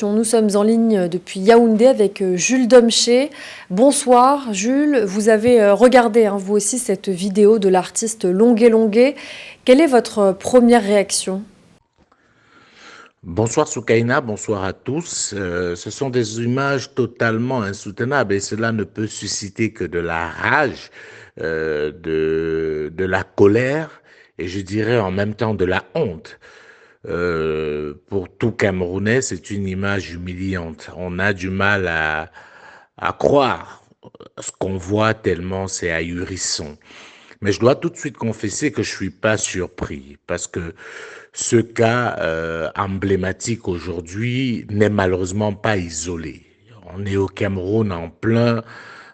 Nous sommes en ligne depuis Yaoundé avec Jules Domché. Bonsoir Jules, vous avez regardé vous aussi cette vidéo de l'artiste Longué Longué. Quelle est votre première réaction? Bonsoir Soukaina, bonsoir à tous. Ce sont des images totalement insoutenables et cela ne peut susciter que de la rage, de la colère et je dirais en même temps de la honte. Pour tout Camerounais, c'est une image humiliante. On a du mal à croire ce qu'on voit tellement c'est ahurissant. Mais je dois tout de suite confesser que je suis pas surpris parce que ce cas emblématique aujourd'hui n'est malheureusement pas isolé. On est au Cameroun en plein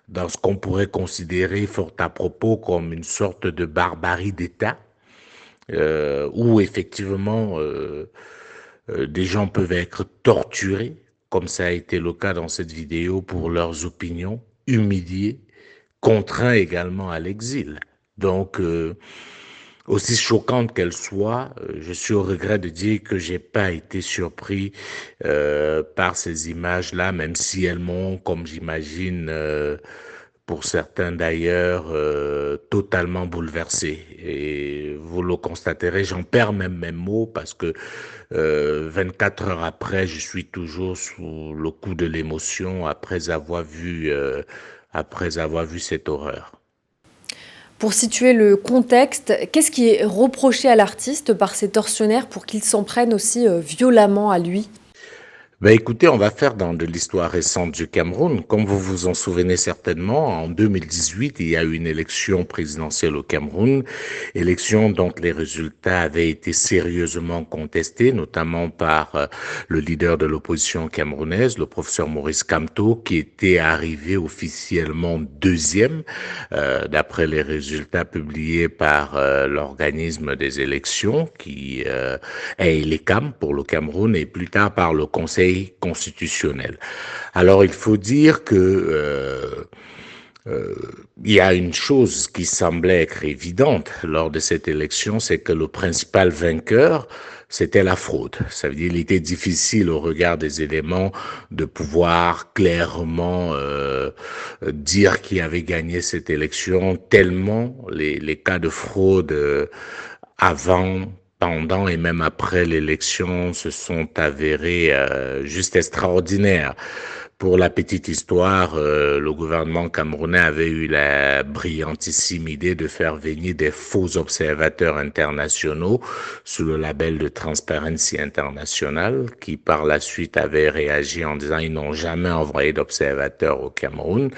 dans ce qu'on pourrait considérer fort à propos comme une sorte de barbarie d'État, où effectivement des gens peuvent être torturés, comme ça a été le cas dans cette vidéo, pour leurs opinions, humiliés, contraints également à l'exil. Donc, aussi choquante qu'elle soit, je suis au regret de dire que j'ai pas été surpris par ces images-là, même si elles m'ont, comme j'imagine, pour certains d'ailleurs, totalement bouleversé. Et vous le constaterez, j'en perds même mes mots parce que 24 heures après, je suis toujours sous le coup de l'émotion après avoir vu cette horreur. Pour situer le contexte, qu'est-ce qui est reproché à l'artiste par ses tortionnaires pour qu'il s'en prenne aussi violemment à lui? Ben écoutez, on va faire dans de l'histoire récente du Cameroun. Comme vous vous en souvenez certainement, en 2018, il y a eu une élection présidentielle au Cameroun, élection dont les résultats avaient été sérieusement contestés, notamment par le leader de l'opposition camerounaise, le professeur Maurice Kamto, qui était arrivé officiellement deuxième, d'après les résultats publiés par l'organisme des élections, qui est l'ECAM pour le Cameroun, et plus tard par le Conseil constitutionnel. Alors il faut dire que euh, il y a une chose qui semblait être évidente lors de cette élection, c'est que le principal vainqueur, c'était la fraude. Ça veut dire qu'il était difficile au regard des éléments de pouvoir clairement dire qui avait gagné cette élection, tellement les cas de fraude avant, pendant et même après l'élection se sont avérés juste extraordinaires. Pour la petite histoire, le gouvernement camerounais avait eu la brillantissime idée de faire venir des faux observateurs internationaux sous le label de Transparency International, qui par la suite avaient réagi en disant ils n'ont jamais envoyé d'observateurs au Cameroun.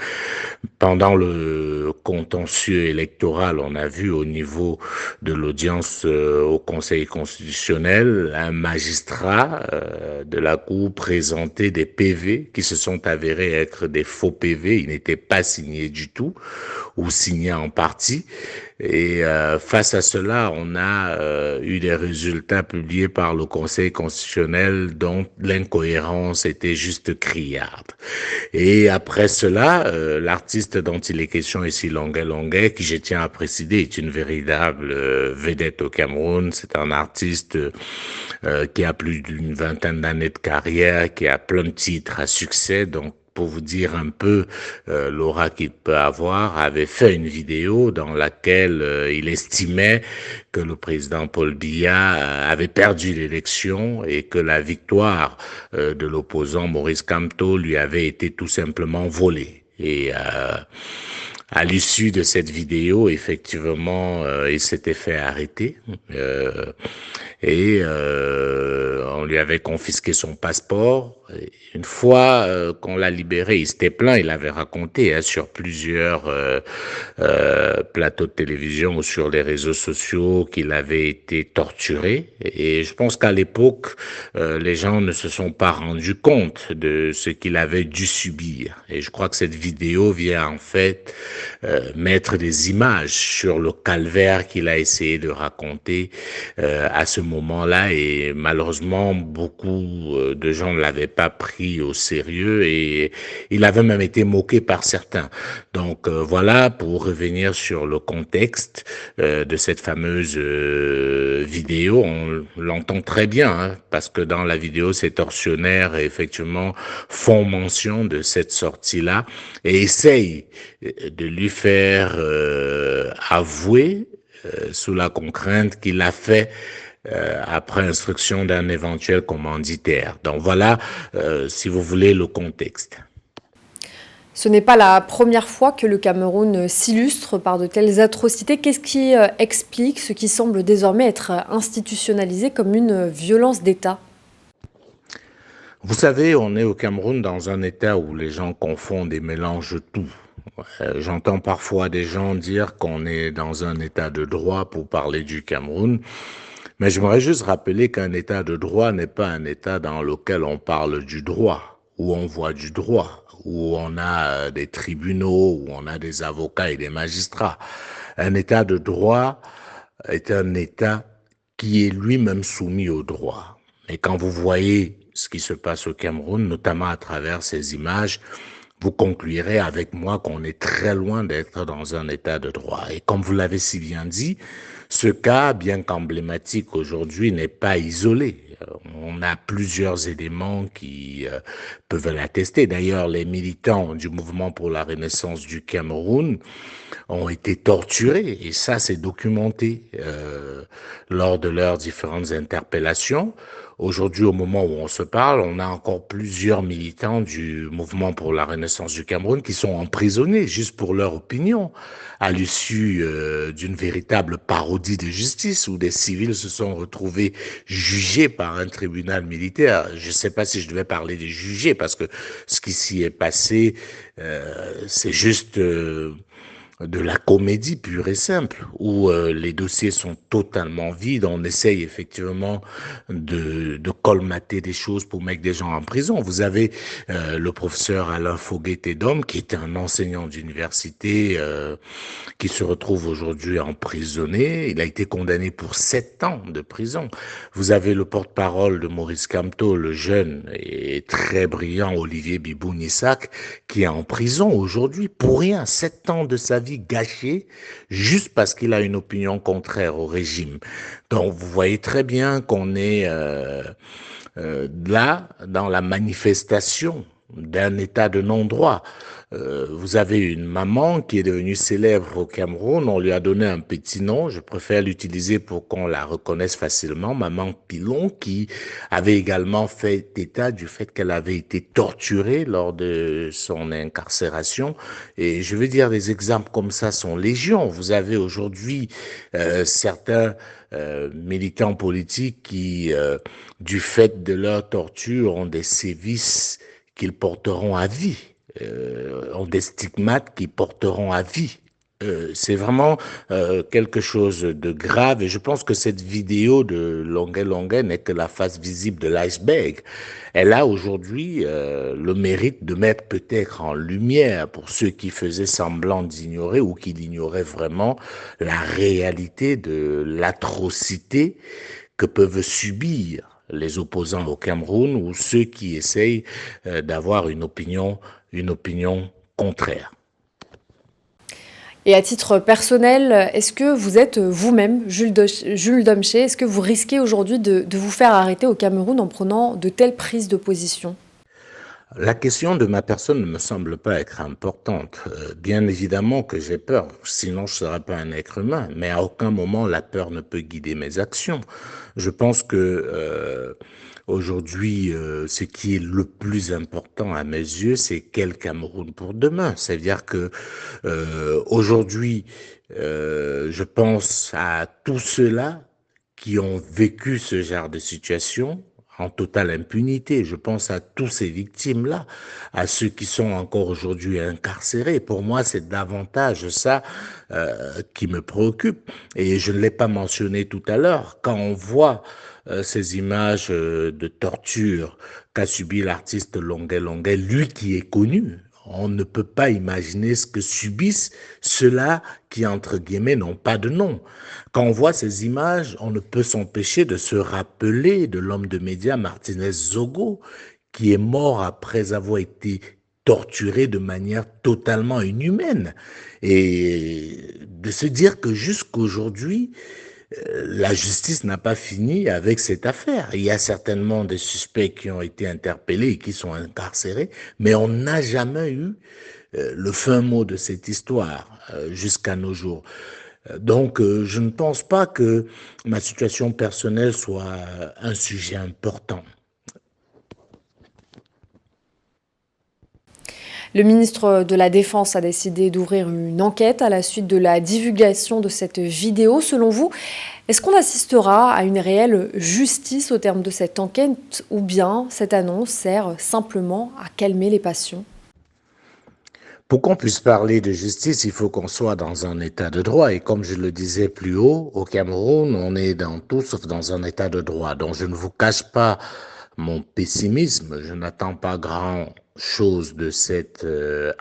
Pendant le contentieux électoral, on a vu au niveau de l'audience au Conseil constitutionnel un magistrat de la Cour présenter des PV qui se sont avérés être des faux PV. Ils n'étaient pas signés du tout ou signés en partie. Et face à cela, on a eu des résultats publiés par le Conseil constitutionnel dont l'incohérence était juste criarde. Et après cela, l'artiste dont il est question ici, Longué Longué, qui je tiens à préciser, est une véritable vedette au Cameroun. C'est un artiste qui a plus d'une vingtaine d'années de carrière, qui a plein de titres à succès, donc pour vous dire un peu l'aura qu'il peut avoir, avait fait une vidéo dans laquelle il estimait que le président Paul Biya avait perdu l'élection et que la victoire de l'opposant Maurice Kamto lui avait été tout simplement volée. Et à l'issue de cette vidéo, effectivement, il s'était fait arrêter et on lui avait confisqué son passeport. Et une fois qu'on l'a libéré, il s'était plaint, il avait raconté sur plusieurs plateaux de télévision ou sur les réseaux sociaux qu'il avait été torturé. Et je pense qu'à l'époque, les gens ne se sont pas rendus compte de ce qu'il avait dû subir. Et je crois que cette vidéo vient en fait mettre des images sur le calvaire qu'il a essayé de raconter à ce moment-là. Et malheureusement, beaucoup de gens ne l'avaient pas pris au sérieux et il avait même été moqué par certains. Donc voilà, pour revenir sur le contexte de cette fameuse vidéo, on l'entend très bien, hein, parce que dans la vidéo, ces tortionnaires, effectivement, font mention de cette sortie-là et essayent de lui faire avouer, sous la contrainte qu'il a fait après instruction d'un éventuel commanditaire. Donc voilà, si vous voulez, le contexte. Ce n'est pas la première fois que le Cameroun s'illustre par de telles atrocités. Qu'est-ce qui explique ce qui semble désormais être institutionnalisé comme une violence d'État? Vous savez, on est au Cameroun dans un État où les gens confondent et mélangent tout. J'entends parfois des gens dire qu'on est dans un État de droit pour parler du Cameroun, mais j'aimerais juste rappeler qu'un État de droit n'est pas un État dans lequel on parle du droit, où on voit du droit, où on a des tribunaux, où on a des avocats et des magistrats. Un État de droit est un État qui est lui-même soumis au droit. Et quand vous voyez ce qui se passe au Cameroun, notamment à travers ces images, vous conclurez avec moi qu'on est très loin d'être dans un état de droit. Et comme vous l'avez si bien dit, ce cas, bien qu'emblématique aujourd'hui, n'est pas isolé. On a plusieurs éléments qui peuvent l'attester. D'ailleurs, les militants du mouvement pour la renaissance du Cameroun ont été torturés, et ça c'est documenté lors de leurs différentes interpellations. Aujourd'hui, au moment où on se parle, on a encore plusieurs militants du mouvement pour la renaissance du Cameroun qui sont emprisonnés juste pour leur opinion, à l'issue d'une véritable parodie de justice où des civils se sont retrouvés jugés par un tribunal militaire. Je ne sais pas si je devais parler de jugés parce que ce qui s'y est passé, c'est juste de la comédie pure et simple, où les dossiers sont totalement vides. On essaye effectivement de colmater des choses pour mettre des gens en prison. Vous avez le professeur Alain Foguet-Tedom, qui est un enseignant d'université qui se retrouve aujourd'hui emprisonné. Il a été condamné pour 7 ans de prison. Vous avez le porte-parole de Maurice Kamto, le jeune et très brillant Olivier Bibou-Nissak, qui est en prison aujourd'hui pour rien. 7 ans de sa vie gâchée juste parce qu'il a une opinion contraire au régime. Donc vous voyez très bien qu'on est là dans la manifestation d'un état de non-droit. Vous avez une maman qui est devenue célèbre au Cameroun, on lui a donné un petit nom, je préfère l'utiliser pour qu'on la reconnaisse facilement, Maman Pilon, qui avait également fait état du fait qu'elle avait été torturée lors de son incarcération. Et je veux dire, les exemples comme ça sont légion. Vous avez aujourd'hui certains militants politiques qui, du fait de leur torture, ont des sévices qu'ils porteront à vie, ont des stigmates qui porteront à vie. C'est vraiment quelque chose de grave et je pense que cette vidéo de Longuet Longuet n'est que la face visible de l'iceberg. Elle a aujourd'hui le mérite de mettre peut-être en lumière pour ceux qui faisaient semblant d'ignorer ou qui l'ignoraient vraiment la réalité de l'atrocité que peuvent subir les opposants au Cameroun ou ceux qui essayent d'avoir une opinion contraire. Et à titre personnel, est-ce que vous êtes vous-même, Jules Domché, est-ce que vous risquez aujourd'hui de vous faire arrêter au Cameroun en prenant de telles prises de position? La question de ma personne ne me semble pas être importante. Bien évidemment que j'ai peur, sinon je ne serais pas un être humain, mais à aucun moment la peur ne peut guider mes actions. Je pense que aujourd'hui, ce qui est le plus important à mes yeux, c'est quel Cameroun pour demain. C'est-à-dire que aujourd'hui, je pense à tous ceux-là qui ont vécu ce genre de situation en totale impunité. Je pense à tous ces victimes-là, à ceux qui sont encore aujourd'hui incarcérés. Pour moi, c'est davantage ça qui me préoccupe. Et je ne l'ai pas mentionné tout à l'heure. Quand on voit ces images de torture qu'a subi l'artiste Longuet Longuet, lui qui est connu, On ne peut pas imaginer ce que subissent ceux-là qui, entre guillemets, n'ont pas de nom. Quand on voit ces images, on ne peut s'empêcher de se rappeler de l'homme de médias Martinez Zogo, qui est mort après avoir été torturé de manière totalement inhumaine. Et de se dire que jusqu'aujourd'hui, la justice n'a pas fini avec cette affaire. Il y a certainement des suspects qui ont été interpellés et qui sont incarcérés, mais on n'a jamais eu le fin mot de cette histoire jusqu'à nos jours. Donc, je ne pense pas que ma situation personnelle soit un sujet important. Le ministre de la Défense a décidé d'ouvrir une enquête à la suite de la divulgation de cette vidéo. Selon vous, est-ce qu'on assistera à une réelle justice au terme de cette enquête ou bien cette annonce sert simplement à calmer les passions ? Pour qu'on puisse parler de justice, il faut qu'on soit dans un état de droit. Et comme je le disais plus haut, au Cameroun, on est dans tout sauf dans un état de droit. Donc je ne vous cache pas mon pessimisme. Je n'attends pas grand-chose de cette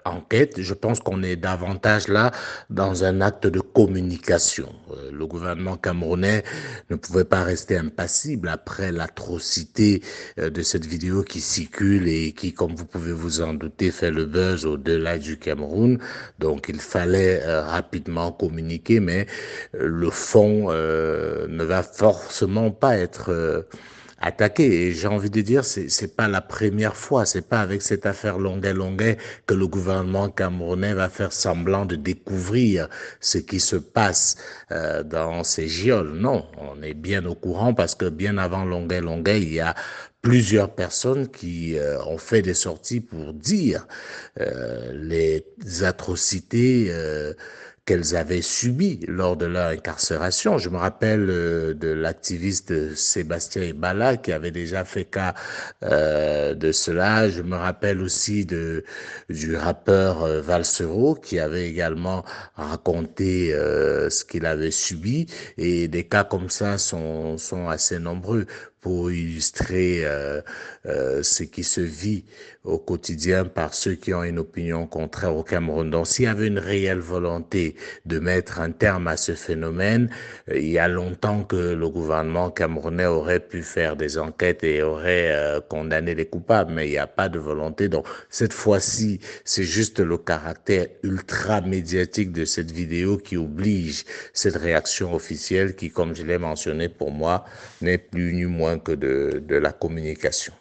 enquête. Je pense qu'on est davantage là dans un acte de communication. Le gouvernement camerounais ne pouvait pas rester impassible après l'atrocité de cette vidéo qui circule et qui, comme vous pouvez vous en douter, fait le buzz au-delà du Cameroun. Donc il fallait rapidement communiquer, mais le fond ne va forcément pas être attaqué. Et j'ai envie de dire, c'est pas la première fois, c'est pas avec cette affaire Longuet-Longuet que le gouvernement camerounais va faire semblant de découvrir ce qui se passe dans ces gioles. Non, on est bien au courant parce que bien avant Longuet-Longuet, il y a plusieurs personnes qui ont fait des sorties pour dire les atrocités qu'elles avaient subies lors de leur incarcération. Je me rappelle de l'activiste Sébastien Ebala qui avait déjà fait cas de cela. Je me rappelle aussi du rappeur Valsero qui avait également raconté ce qu'il avait subi. Et des cas comme ça sont assez nombreux pour illustrer ce qui se vit au quotidien par ceux qui ont une opinion contraire au Cameroun. Donc, s'il y avait une réelle volonté de mettre un terme à ce phénomène, il y a longtemps que le gouvernement camerounais aurait pu faire des enquêtes et aurait condamné les coupables, mais il n'y a pas de volonté. Donc, cette fois-ci, c'est juste le caractère ultra médiatique de cette vidéo qui oblige cette réaction officielle qui, comme je l'ai mentionné pour moi, n'est plus ni moins que de la communication.